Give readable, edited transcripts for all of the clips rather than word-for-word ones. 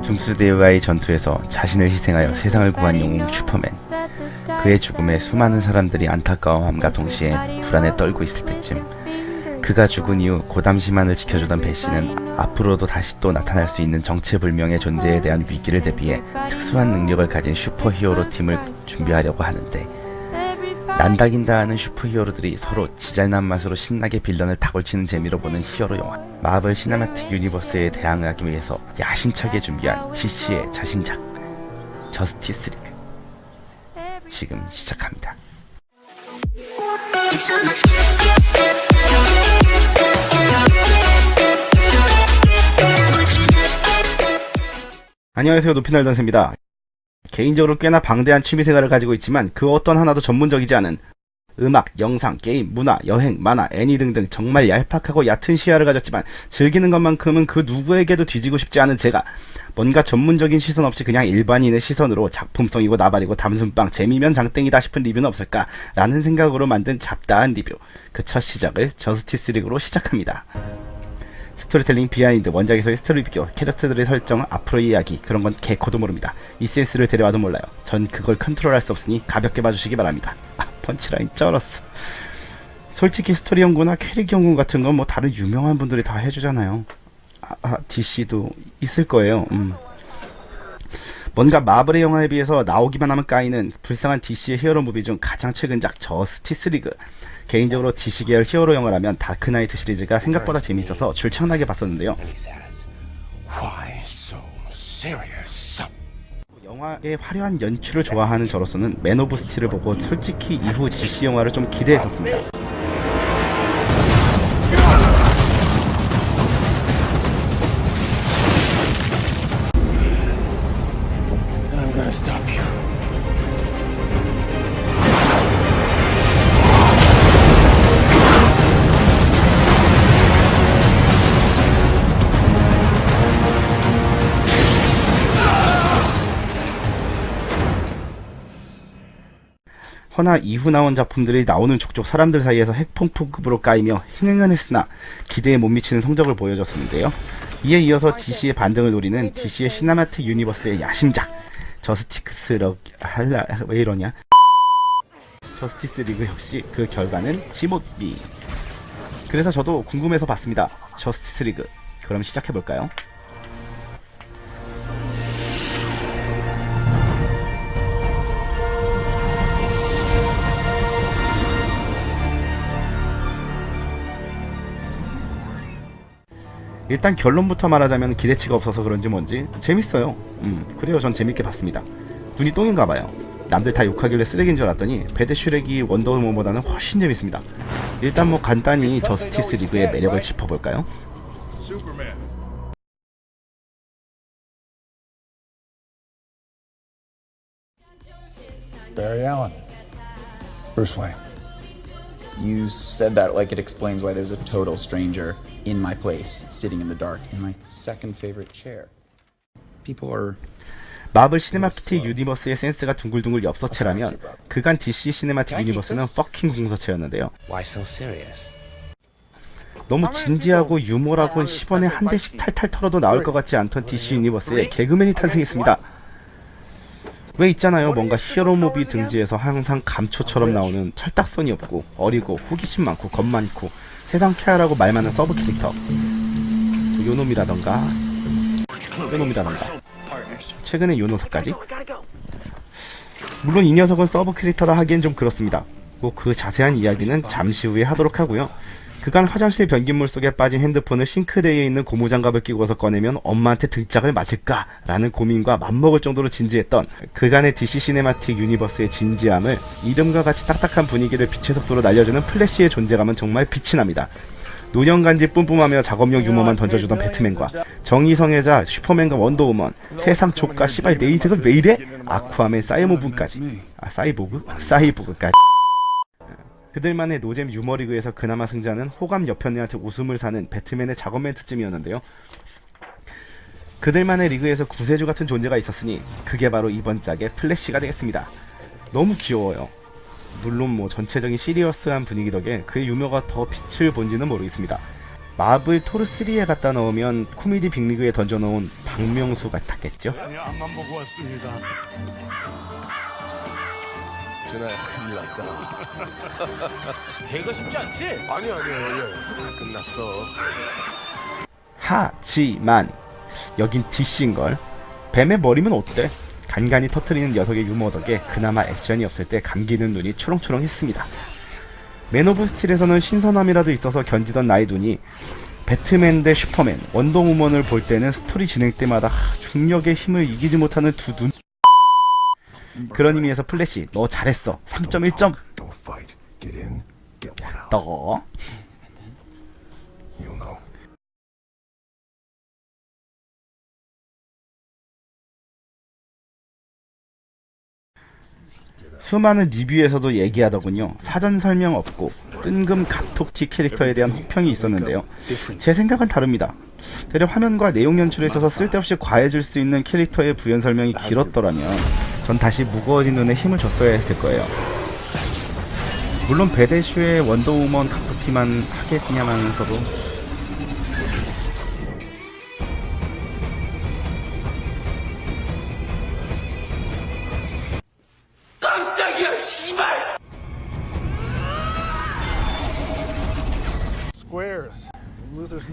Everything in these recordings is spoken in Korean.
둠스데이와의 전투에서 자신을 희생하여 세상을 구한 영웅 슈퍼맨. 그의 죽음에 수많은 사람들이 안타까워함과 동시에 불안에 떨고 있을 때쯤, 그가 죽은 이후 고담시만을 지켜주던 배시는 앞으로도 다시 또 나타날 수 있는 정체불명의 존재에 대한 위기를 대비해 특수한 능력을 가진 슈퍼히어로 팀을 준비하려고 하는데, 난다긴다 하는 슈퍼히어로들이 서로 지잘난 맛으로 신나게 빌런을 다골치는 재미로 보는 히어로 영화, 마블 시네마틱 유니버스에 대항하기 위해서 야심차게 준비한 DC의 자신작 저스티스 리그, 지금 시작합니다. 안녕하세요, 높이날던새입니다. 개인적으로 꽤나 방대한 취미생활을 가지고 있지만 그 어떤 하나도 전문적이지 않은 음악, 영상, 게임, 문화, 여행, 만화, 애니 등등 정말 얄팍하고 얕은 시야를 가졌지만 즐기는 것만큼은 그 누구에게도 뒤지고 싶지 않은 제가 뭔가 전문적인 시선 없이 그냥 일반인의 시선으로 작품성이고 나발이고 담순빵 재미면 장땡이다 싶은 리뷰는 없을까 라는 생각으로 만든 잡다한 리뷰, 그 첫 시작을 저스티스 리그로 시작합니다. 스토리텔링, 비하인드, 원작에서의 스토리 비교, 캐릭터들의 설정, 앞으로의 이야기, 그런 건 개코도 모릅니다. 이 센스를 데려와도 몰라요. 전 그걸 컨트롤할 수 없으니 가볍게 봐주시기 바랍니다. 펀치라인 쩔었어. 솔직히 스토리 연구나 캐릭 연구 같은 건 뭐 다른 유명한 분들이 다 해주잖아요. DC도 있을 거예요. 뭔가 마블의 영화에 비해서 나오기만 하면 까이는 불쌍한 DC의 히어로 무비 중 가장 최근작 저스티스 리그. 개인적으로 DC 계열 히어로 영화라면 다크나이트 시리즈가 생각보다 재미있어서 줄창나게 봤었는데요. 영화의 화려한 연출을 좋아하는 저로서는 맨 오브 스틸을 보고 솔직히 이후 DC 영화를 좀 기대했었습니다. 허나 이후 나온 작품들이 나오는 족족 사람들 사이에서 핵폭풍급으로 까이며 흥행은 했으나 기대에 못 미치는 성적을 보여줬었는데요. 이에 이어서 DC의 반등을 노리는 DC의 시네마틱 유니버스의 야심작 저스티스 리그 역시 그 결과는 지못비. 그래서 저도 궁금해서 봤습니다. 저스티스 리그, 그럼 시작해볼까요? 일단 결론부터 말하자면 기대치가 없어서 그런지 뭔지 재밌어요. 그래요, 전 재밌게 봤습니다. 눈이 똥인가봐요. 남들 다 욕하길래 쓰레기인 줄 알았더니 배드슈렉이 원더우먼보다는 훨씬 재밌습니다. 일단 뭐 간단히 저스티스 리그의 매력을 짚어볼까요? Barry Allen. Bruce Wayne. You said that like it explains why there's a total stranger in my place, sitting in the dark, in my second favorite chair. People are... 마블 시네마틱 유니버스의 센스가 둥글둥글 엽서체라면 그간 DC 시네마틱 유니버스는 퍼킹 공서체였는데요. 너무 진지하고 유머라고 10원에 한 대씩 탈탈 털어도 나올 것 같지 않던 DC 유니버스에 개그맨이 탄생했습니다. 왜 있잖아요, 뭔가 히어로 무비 등지에서 항상 감초처럼 나오는 철딱선이 없고 어리고 호기심 많고 겁 많고 세상 쾌활하고 말 많은 서브 캐릭터, 요놈이라던가 최근에 요 녀석까지. 물론 이 녀석은 서브 캐릭터라 하기엔 좀 그렇습니다. 뭐 그 자세한 이야기는 잠시 후에 하도록 하고요. 그간 화장실 변기물 속에 빠진 핸드폰을 싱크대에 있는 고무장갑을 끼고서 꺼내면 엄마한테 등짝을 맞을까 라는 고민과 맘먹을 정도로 진지했던 그간의 DC 시네마틱 유니버스의 진지함을 이름과 같이 딱딱한 분위기를 빛의 속도로 날려주는 플래시의 존재감은 정말 빛이 납니다. 노년간지 뿜뿜하며 작업용 유머만 던져주던 배트맨과 정의성애자 슈퍼맨과 원더우먼, 세상 족가 씨발 내 인생은 왜 이래? 아쿠아맨 사이보그까지. 그들만의 노잼 유머리그에서 그나마 승자는 호감 여편네한테 웃음을 사는 배트맨의 작업 멘트쯤이었는데요. 그들만의 리그에서 구세주 같은 존재가 있었으니 그게 바로 이번 짝의 플래시가 되겠습니다. 너무 귀여워요. 물론 뭐 전체적인 시리어스한 분위기 덕에 그의 유머가 더 빛을 본지는 모르겠습니다. 마블 토르3에 갖다 넣으면 코미디 빅리그에 던져놓은 박명수 같았겠죠. 아니 앞만 보고 왔습니다. 준아야 큰일 났다. 배가 쉽지 않지? 아니야 끝났어. 하지만 여긴 DC인걸. 뱀의 머리면 어때? 간간히 터트리는 녀석의 유머 덕에 그나마 액션이 없을 때 감기는 눈이 초롱초롱했습니다. 맨 오브 스틸에서는 신선함이라도 있어서 견디던 나의 눈이 배트맨 대 슈퍼맨, 원더우먼을 볼 때는 스토리 진행 때마다 중력의 힘을 이기지 못하는 두 눈. 그런 의미에서 플래시, 너 잘했어. 3.1점. Don't fight. Get in. Get one out. 너. You'll know. 수많은 리뷰에서도 얘기하더군요. 사전 설명 없고 뜬금 각톡티 캐릭터에 대한 혹평이 있었는데요. 제 생각은 다릅니다. 대략 화면과 내용 연출에 있어서 쓸데없이 과해질 수 있는 캐릭터의 부연 설명이 길었더라면 전 다시 무거워진 눈에 힘을 줬어야 했을 거예요. 물론 베데슈의 원더우먼 각톡티만 하겠냐면서도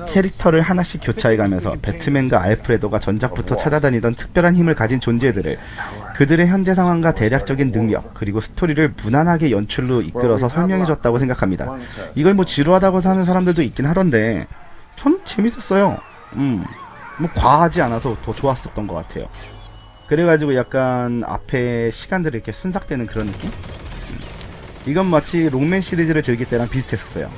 캐릭터를 하나씩 교차해가면서 배트맨과 알프레도가 전작부터 찾아다니던 특별한 힘을 가진 존재들을 그들의 현재 상황과 대략적인 능력 그리고 스토리를 무난하게 연출로 이끌어서 설명해줬다고 생각합니다. 이걸 뭐 지루하다고 하는 사람들도 있긴 하던데 전 재밌었어요. 뭐 과하지 않아서 더 좋았었던 것 같아요. 그래가지고 약간 앞에 시간들이 이렇게 순삭되는 그런 느낌? 이건 마치 롱맨 시리즈를 즐길 때랑 비슷했었어요.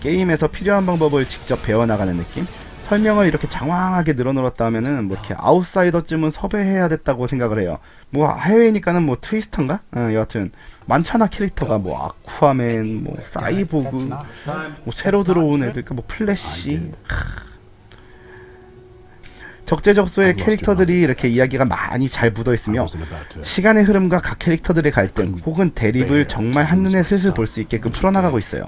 게임에서 필요한 방법을 직접 배워나가는 느낌? 설명을 이렇게 장황하게 늘어놓았다 하면은 뭐 이렇게 아웃사이더쯤은 섭외해야 됐다고 생각을 해요. 뭐 해외니까는 뭐 트위스터인가? 여하튼 많잖아 캐릭터가 뭐 아쿠아맨, 뭐 사이보그, 뭐 새로 들어온 애들, 뭐 플래시. 적재적소의 캐릭터들이 이렇게 이야기가 많이 잘 묻어있으며 시간의 흐름과 각 캐릭터들의 갈등 혹은 대립을 정말 한눈에 슬슬 볼 수 있게끔 풀어나가고 있어요.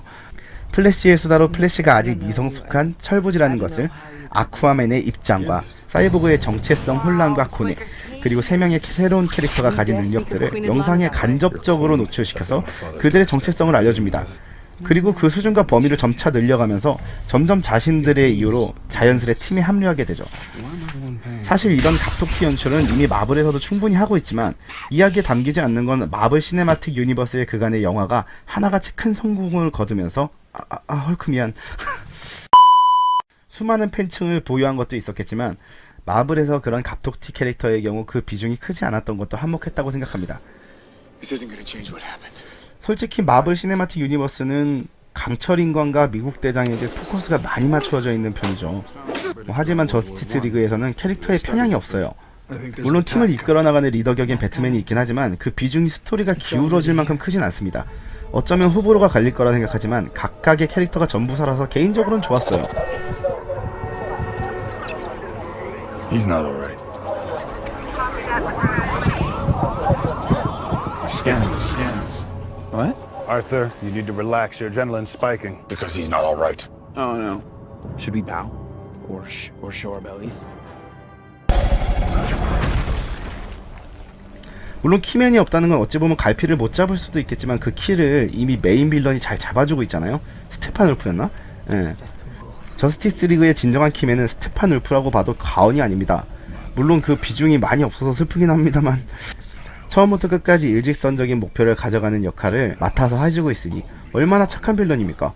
플래시의 수다로 플래시가 아직 미성숙한 철부지라는 것을 아쿠아맨의 입장과 사이보그의 정체성 혼란과 고뇌 그리고 3명의 새로운 캐릭터가 가진 능력들을 영상에 간접적으로 노출시켜서 그들의 정체성을 알려줍니다. 그리고 그 수준과 범위를 점차 늘려가면서 점점 자신들의 이유로 자연스레 팀에 합류하게 되죠. 사실 이런 각톡티 연출은 이미 마블에서도 충분히 하고 있지만 이야기에 담기지 않는 건 마블 시네마틱 유니버스의 그간의 영화가 하나같이 큰 성공을 거두면서 헐크 미안 수많은 팬층을 보유한 것도 있었겠지만 마블에서 그런 각톡티 캐릭터의 경우 그 비중이 크지 않았던 것도 한몫했다고 생각합니다. This isn't gonna change what happened. 솔직히 마블 시네마틱 유니버스는 강철 인간과 미국 대장에게 포커스가 많이 맞춰져 있는 편이죠. 하지만 저스티스 리그에서는 캐릭터에 편향이 없어요. 물론 팀을 이끌어 나가는 리더 격인 배트맨이 있긴 하지만 그 비중이 스토리가 기울어질 만큼 크진 않습니다. 어쩌면 호불호가 갈릴 거라 생각하지만 각각의 캐릭터가 전부 살아서 개인적으로는 좋았어요. He's not alright. Scanners. What? Arthur, you need to relax. Your adrenaline's spiking. Because he's not alright. Oh no. Should we bow? Or show our bellies? 물론 키맨이 없다는 건 어찌 보면 갈피를 못 잡을 수도 있겠지만 그 키를 이미 메인 빌런이 잘 잡아주고 있잖아요. 스테판 울프였나? 예. 저스티스 리그의 진정한 키맨은 스테판 울프라고 봐도 과언이 아닙니다. 물론 그 비중이 많이 없어서 슬프긴 합니다만 처음부터 끝까지 일직선적인 목표를 가져가는 역할을 맡아서 해주고 있으니 얼마나 착한 빌런입니까?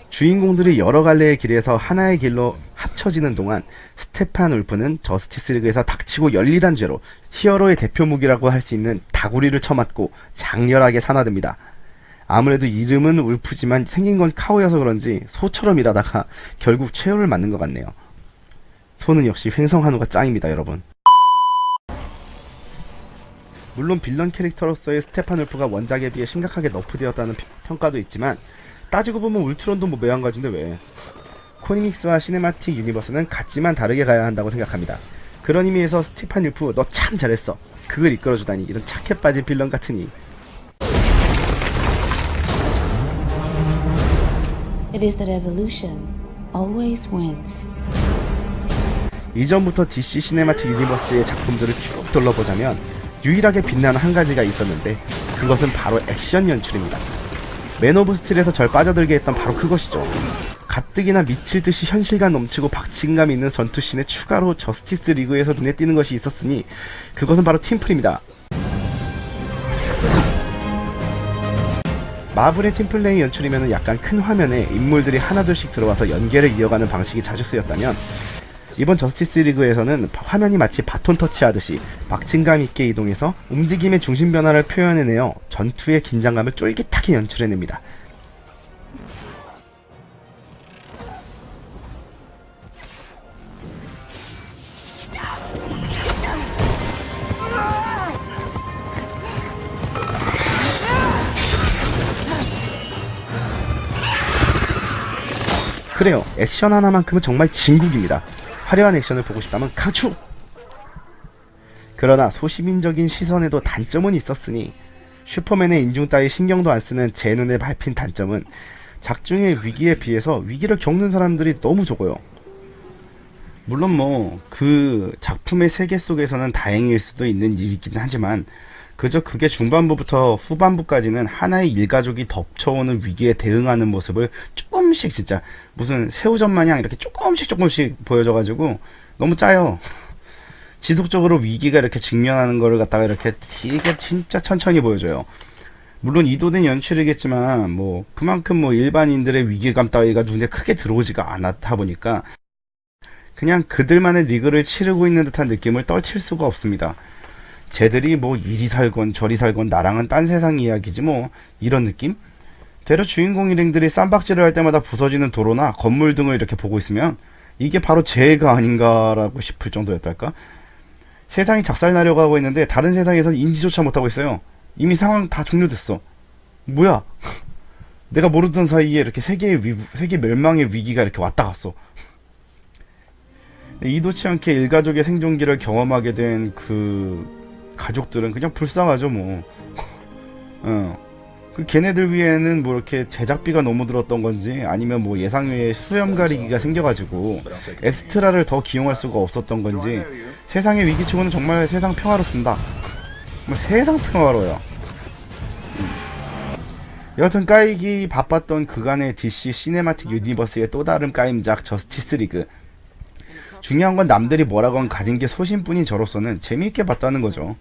주인공들이 여러 갈래의 길에서 하나의 길로 합쳐지는 동안 스테판 울프는 저스티스 리그에서 닥치고 열일한 죄로 히어로의 대표 무기라고 할 수 있는 다구리를 쳐맞고 장렬하게 산화됩니다. 아무래도 이름은 울프지만 생긴 건 카오여서 그런지 소처럼 일하다가 결국 최후를 맞는 것 같네요. 소는 역시 횡성한우가 짱입니다, 여러분. 물론 빌런 캐릭터로서의 스테판 울프가 원작에 비해 심각하게 너프되었다는 평가도 있지만 따지고 보면 울트론도 뭐 매한가지인데 왜? 코믹스와 시네마틱 유니버스는 같지만 다르게 가야 한다고 생각합니다. 그런 의미에서 스테판 울프 너 참 잘했어. 그걸 이끌어주다니 이런 착해 빠진 빌런 같으니. It is that evolution always wins. 이전부터 DC 시네마틱 유니버스의 작품들을 쭉 둘러보자면 유일하게 빛나는 한 가지가 있었는데 그것은 바로 액션 연출입니다. 맨 오브 스틸에서 절 빠져들게 했던 바로 그것이죠. 가뜩이나 미칠듯이 현실감 넘치고 박진감 있는 전투씬에 추가로 저스티스 리그에서 눈에 띄는 것이 있었으니 그것은 바로 팀플입니다. 마블의 팀플레이 연출이면 약간 큰 화면에 인물들이 하나둘씩 들어와서 연계를 이어가는 방식이 자주 쓰였다면 이번 저스티스 리그에서는 화면이 마치 바톤 터치하듯이 박진감 있게 이동해서 움직임의 중심 변화를 표현해내어 전투의 긴장감을 쫄깃하게 연출해냅니다. 그래요, 액션 하나만큼은 정말 진국입니다. 화려한 액션을 보고 싶다면 강추! 그러나 소시민적인 시선에도 단점은 있었으니 슈퍼맨의 인중 따위 신경도 안 쓰는 제 눈에 밟힌 단점은 작중의 위기에 비해서 위기를 겪는 사람들이 너무 적어요. 물론 뭐 그 작품의 세계 속에서는 다행일 수도 있는 일이긴 하지만 그저 그게 중반부부터 후반부까지는 하나의 일가족이 덮쳐오는 위기에 대응하는 모습을 조금씩 진짜 무슨 새우젓 마냥 이렇게 조금씩 보여줘가지고 너무 짜요. 지속적으로 위기가 이렇게 직면하는 거를 갖다가 이렇게 되게 진짜 천천히 보여줘요. 물론 의도된 연출이겠지만 뭐 그만큼 뭐 일반인들의 위기감 따위가 눈에 크게 들어오지가 않았다 보니까 그냥 그들만의 리그를 치르고 있는 듯한 느낌을 떨칠 수가 없습니다. 쟤들이 뭐 이리 살건 저리 살건 나랑은 딴 세상 이야기지 뭐 이런 느낌? 되려 주인공 일행들이 쌈박질을 할 때마다 부서지는 도로나 건물 등을 이렇게 보고 있으면 이게 바로 죄가 아닌가라고 싶을 정도였달까? 세상이 작살나려고 하고 있는데 다른 세상에선 인지조차 못하고 있어요. 이미 상황 다 종료됐어. 뭐야? 내가 모르던 사이에 이렇게 세계 멸망의 위기가 이렇게 왔다 갔어. 이도치 않게 일가족의 생존기를 경험하게 된 그 가족들은 그냥 불쌍하죠 뭐. 그 걔네들 위에는 뭐 이렇게 제작비가 너무 들었던 건지 아니면 뭐 예상 외에 수염 가리기가 생겨가지고 엑스트라를 더 기용할 수가 없었던 건지 세상의 위기치고는 정말 세상 평화롭습니다. 세상 평화로워요. 여하튼 까이기 바빴던 그간의 DC 시네마틱 유니버스의 또 다른 까임작 저스티스 리그. 중요한 건 남들이 뭐라건 가진 게 소신뿐인 저로서는 재미있게 봤다는 거죠.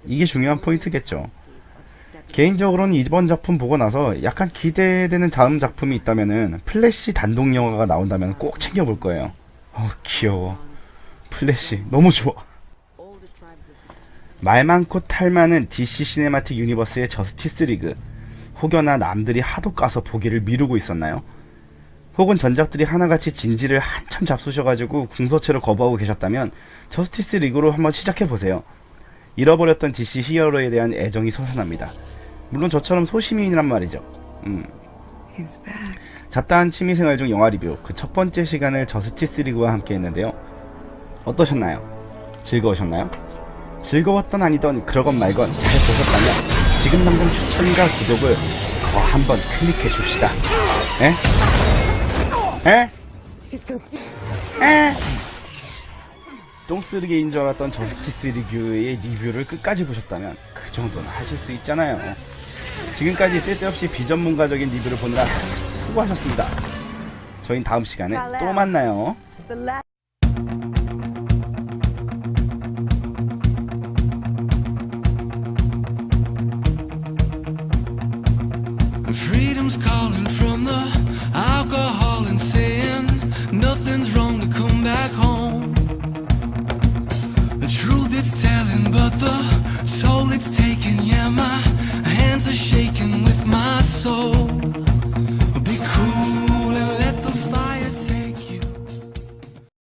이게 중요한 포인트겠죠. 개인적으로는 이번 작품 보고 나서 약간 기대되는 다음 작품이 있다면은 플래시 단독 영화가 나온다면 꼭 챙겨볼 거예요. 귀여워. 플래시 너무 좋아. 말 많고 탈 많은 DC 시네마틱 유니버스의 저스티스 리그. 혹여나 남들이 하도 까서 보기를 미루고 있었나요? 혹은 전작들이 하나같이 진지를 한참 잡수셔가지고 궁서체로 거부하고 계셨다면 저스티스 리그로 한번 시작해보세요. 잃어버렸던 DC 히어로에 대한 애정이 솟아납니다. 물론 저처럼 소시민이란 말이죠. 잡다한 취미생활 중 영화 리뷰 그 첫 번째 시간을 저스티스 리그와 함께 했는데요. 어떠셨나요? 즐거우셨나요? 즐거웠던 아니던 그러건 말건 잘 보셨다면 지금 당장 추천과 구독을 한번 클릭해 줍시다. 에? 에? 에? 똥쓰레기인 줄 알았던 저스티스 리그의 리뷰를 끝까지 보셨다면 그 정도는 하실 수 있잖아요. 지금까지 쓸데없이 비전문가적인 리뷰를 보느라 수고하셨습니다. 저희는 다음 시간에 또 만나요. Freedom's calling from the alcohol and say